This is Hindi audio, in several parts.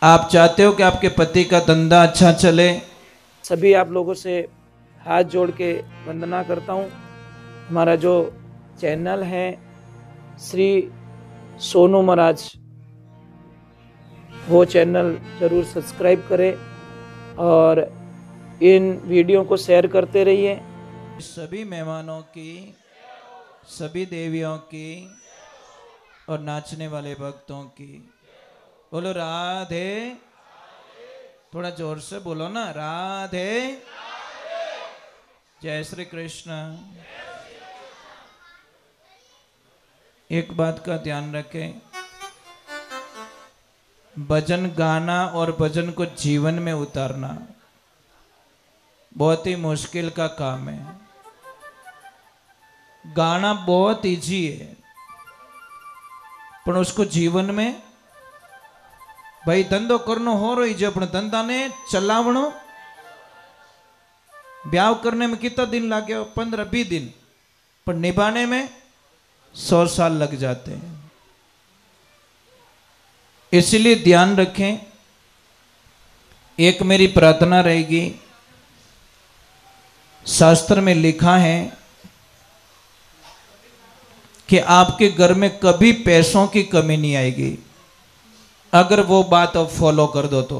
आप चाहते हो कि आपके पति का धंधा अच्छा चले। सभी आप लोगों से हाथ जोड़ के वंदना करता हूँ। हमारा जो चैनल है श्री सोनू महाराज, वो चैनल जरूर सब्सक्राइब करें और इन वीडियो को शेयर करते रहिए। सभी मेहमानों की, सभी देवियों की और नाचने वाले भक्तों की बोलो राधे। थोड़ा जोर से बोलो ना, राधे। जय श्री कृष्ण। एक बात का ध्यान रखें, भजन गाना और भजन को जीवन में उतारना बहुत ही मुश्किल का काम है। गाना बहुत इजी है, पर उसको जीवन में भाई धंधो करनो हो रही जो अपने धंधा ने चलावनो। ब्याह करने में कितना दिन लगे? 15-20 दिन, पर निभाने में 100 साल लग जाते हैं। इसलिए ध्यान रखें। एक मेरी प्रार्थना रहेगी, शास्त्र में लिखा है कि आपके घर में कभी पैसों की कमी नहीं आएगी अगर वो बात आप फॉलो कर दो तो।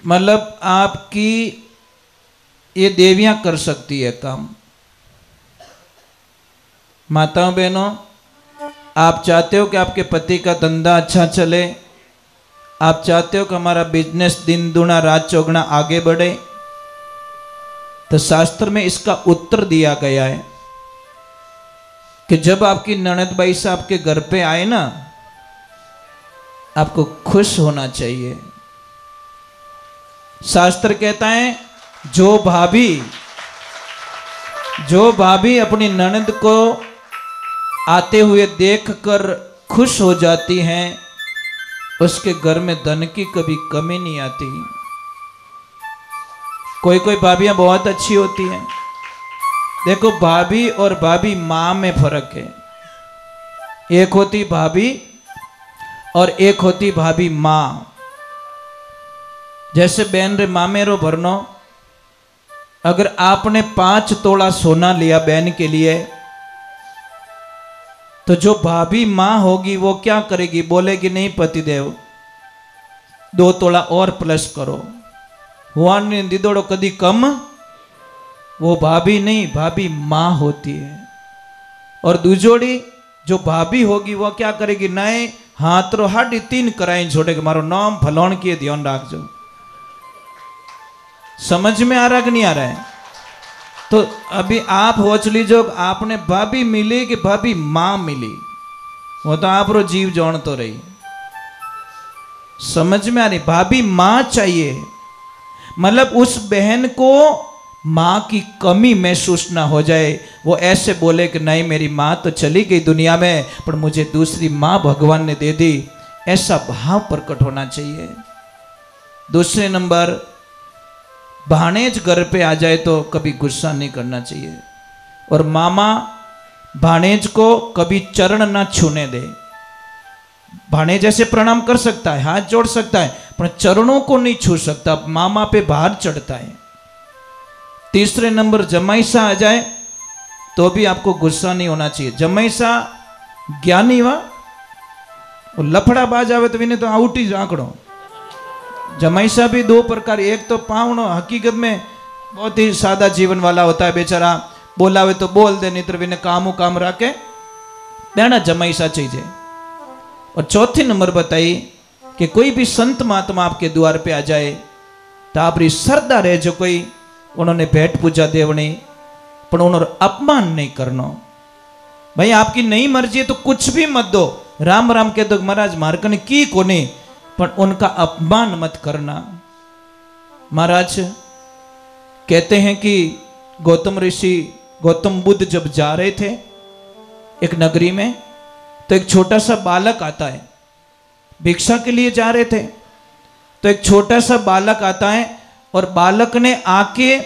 मतलब आपकी ये देवियां कर सकती है काम। माताओं बहनों, आप चाहते हो कि आपके पति का धंधा अच्छा चले, आप चाहते हो कि हमारा बिजनेस दिन दूना रात चौगुना आगे बढ़े, तो शास्त्र में इसका उत्तर दिया गया है कि जब आपकी ननद बाई से आपके घर पे आए ना, आपको खुश होना चाहिए। शास्त्र कहता है जो भाभी अपनी ननद को आते हुए देखकर खुश हो जाती हैं, उसके घर में धन की कभी कमी नहीं आती। कोई कोई भाभियां बहुत अच्छी होती हैं। देखो, भाभी और भाभी माँ में फर्क है। एक होती भाभी और एक होती भाभी माँ। जैसे बहन रे मामेरो भरनो, अगर आपने 5 तोला सोना लिया बहन के लिए, तो जो भाभी माँ होगी वो क्या करेगी? बोलेगी नहीं पतिदेव 2 तोला और प्लस करो। हुआ नहीं दीदोड़ो कदी कम। वो भाभी नहीं, भाभी माँ होती है। और दूजोड़ी जो भाभी होगी वो क्या करेगी? नए हाथ रो 3.5 कराई छोड़ेगी, मारो नाम फलौन किए ध्यान रखो। समझ में आ रहा कि नहीं आ रहा है? तो अभी आप सोच लीजिए, आपने भाभी मिली कि भाभी माँ मिली, वो तो आप रो जीव जान तो रही। समझ में आ रही? भाभी माँ चाहिए, मतलब उस बहन को माँ की कमी महसूस ना हो जाए। वो ऐसे बोले कि नहीं मेरी माँ तो चली गई दुनिया में, पर मुझे दूसरी माँ भगवान ने दे दी, ऐसा भाव प्रकट होना चाहिए। दूसरे नंबर, भाणेज घर पे आ जाए तो कभी गुस्सा नहीं करना चाहिए। और मामा भाणेज को कभी चरण ना छूने दे। भाणेज ऐसे प्रणाम कर सकता है, हाथ जोड़ सकता है, पर चरणों को नहीं छू सकता, मामा पे भार चढ़ता है। तीसरे नंबर, जमाईसा आ जाए तो भी आपको गुस्सा नहीं होना चाहिए। जमाईसा ज्ञानी वा, लफड़ा बाज आवे तो विने तो आउट ही आंकड़ो। जमाईसा भी 2 प्रकार, एक तो पावनो हकीकत में बहुत ही सादा जीवन वाला होता है, बेचारा बोलावे तो बोल दे, नहीं तो विने काम रखे बेना जमाईसा चाहिए। और चौथी नंबर बताई कि कोई भी संत महात्मा आपके द्वार पे आ जाए तो आप श्रद्धा रहे, जो कोई उन्होंने भेंट पूजा देवनी, पर उन्होंने अपमान नहीं करना। भाई आपकी नहीं मर्जी है तो कुछ भी मत दो, राम राम कह दो, महाराज मारकन की कोने, पर उनका अपमान मत करना। महाराज कहते हैं कि गौतम बुद्ध जब जा रहे थे एक नगरी में, तो एक छोटा सा बालक आता है। भिक्षा के लिए जा रहे थे तो एक छोटा सा बालक आता है, और बालक ने आके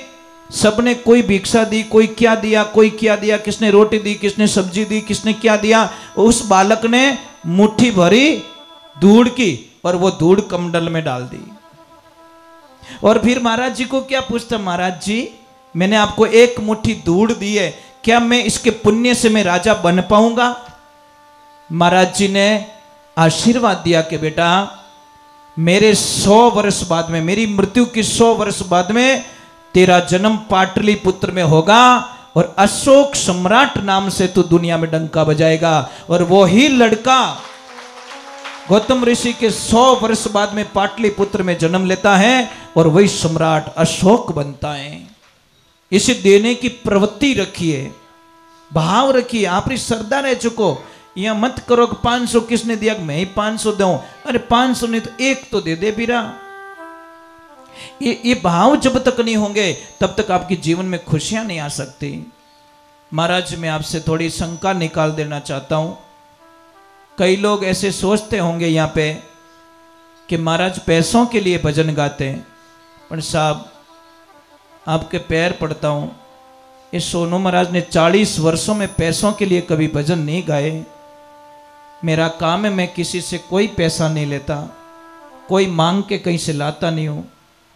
सबने कोई भिक्षा दी, कोई क्या दिया, किसने रोटी दी, किसने सब्जी दी, किसने क्या दिया। उस बालक ने मुट्ठी भरी धूड़ की और वो धूड़ कमंडल में डाल दी। और फिर महाराज जी को क्या पूछता, महाराज जी मैंने आपको एक मुट्ठी धूड़ दी है, क्या मैं इसके पुण्य से मैं राजा बन पाऊंगा? महाराज जी ने आशीर्वाद दिया कि बेटा मेरे 100 वर्ष बाद में, मेरी मृत्यु की 100 वर्ष बाद में तेरा जन्म पाटलिपुत्र में होगा और अशोक सम्राट नाम से तू दुनिया में डंका बजाएगा। और वो ही लड़का गौतम ऋषि के 100 वर्ष बाद में पाटलिपुत्र में जन्म लेता है और वही सम्राट अशोक बनता है। इसे देने की प्रवृत्ति रखिए, भाव रखिए, आप श्रद्धा रह चुको। यह मत करो कि 500 किसने दिया, मैं ही 500 दूं। अरे 500 नहीं तो एक तो दे दे बीरा। ये भाव जब तक नहीं होंगे तब तक आपके जीवन में खुशियां नहीं आ सकती। महाराज मैं आपसे थोड़ी शंका निकाल देना चाहता हूं। कई लोग ऐसे सोचते होंगे यहाँ पे कि महाराज पैसों के लिए भजन गाते हैं, पर साहब आपके पैर पड़ता हूं, इस सोनू महाराज ने 40 वर्षों में पैसों के लिए कभी भजन नहीं गाए। मेरा काम है, मैं किसी से कोई पैसा नहीं लेता, कोई मांग के कहीं से लाता नहीं हूं।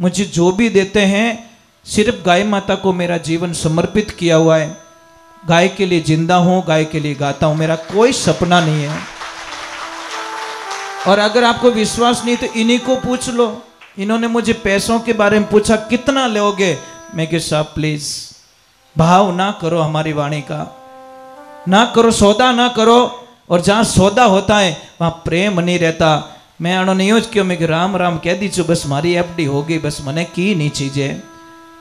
मुझे जो भी देते हैं सिर्फ गाय माता को मेरा जीवन समर्पित किया हुआ है। गाय के लिए जिंदा हूं, गाय के लिए गाता हूं, मेरा कोई सपना नहीं है। और अगर आपको विश्वास नहीं तो इन्हीं को पूछ लो। इन्होंने मुझे पैसों के बारे में पूछा कितना लोगे, मैं कि साहब प्लीज भाव ना करो, हमारी वाणी का ना करो, सौदा ना करो। और जहां सौदा होता है वहां प्रेम नहीं रहता। मैं उन्होंने यूज क्यों, मैं कि राम राम कह दीजिए बस, मारी एफडी हो गई बस, मने की नहीं चीजें।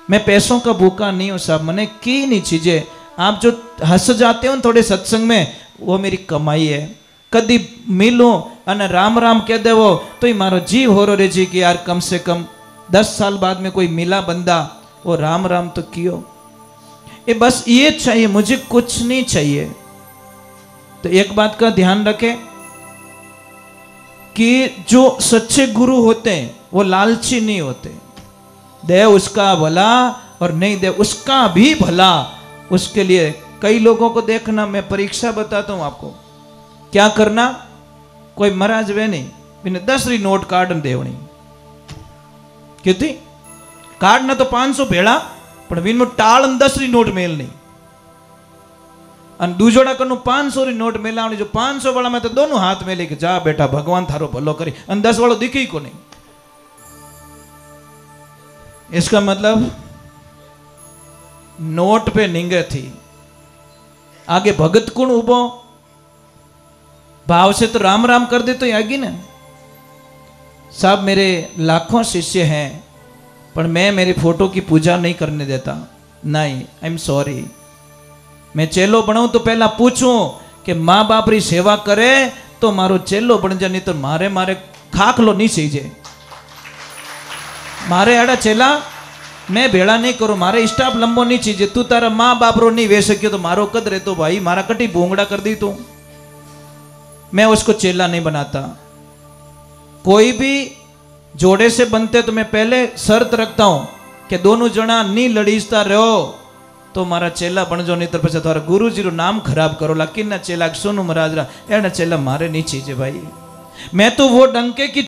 मैं पैसों का भूखा नहीं हूं साहब, मने की नहीं चीजें। आप जो हंस जाते हो थोड़े सत्संग में, वो मेरी कमाई है। कदी मिलो अने राम राम कह दे वो तो ही मारो जीव हो रे जी कि यार कम से कम 10 साल बाद में कोई मिला बंदा, वो राम राम तो कियो। ये बस ये चाहिए, मुझे कुछ नहीं चाहिए। तो एक बात का ध्यान रखें कि जो सच्चे गुरु होते हैं वो लालची नहीं होते। दे उसका भला और नहीं दे उसका भी भला। उसके लिए कई लोगों को देखना, मैं परीक्षा बताता हूं आपको क्या करना। कोई महाराज वे नहीं बिना 10 री नोट कार्ड देवनी कितनी कार्ड ना तो 500 भेड़ा पण विन में टाल 10 री नोट मेल नहीं। दूजोड़ा कनु 500 री नोट मेलावनी, जो 500 वाला में तो दोनों हाथ में लेके जा बेटा भगवान थारो भलो करी, 10 वालों दिखी को नहीं। इसका मतलब नोट पे निंगे थी, आगे भगत कुण उबो, भाव से तो राम राम कर दे तो आगी ना। साहब मेरे लाखों शिष्य हैं पर मैं मेरी फोटो की पूजा नहीं करने देता। नहीं, आई एम सॉरी। मैं चेलो बनाऊं तो पहला पूछूं कि माँ बाप री सेवा करे तो मारो चेलो बन जा, नहीं तो मारे मारे खाखलो नहीं सीजे। मारे आड़ा चेला मैं भेड़ा नहीं करूं, मारे स्टाफ लंबो नहीं चीजे। तू तारा माँ बाप रो नहीं वे सकियो तो मारो कद रहे तो भाई मारा कटी भूंगड़ा कर दी तू। मैं उसको चेला नहीं बनाता। कोई भी जोड़े से बनते तो मैं पहले शर्त रखता हूं कि दोनों जना नहीं लड़ीजता रहो तो मारा चेला बन जो, नहीं तो पछे थारा गुरुजी रो नाम खराब करो। लेकिन ना चेला सोनू महाराज रा एना चेला मारे नहीं चीजे भाई। मैं तो वो डंके की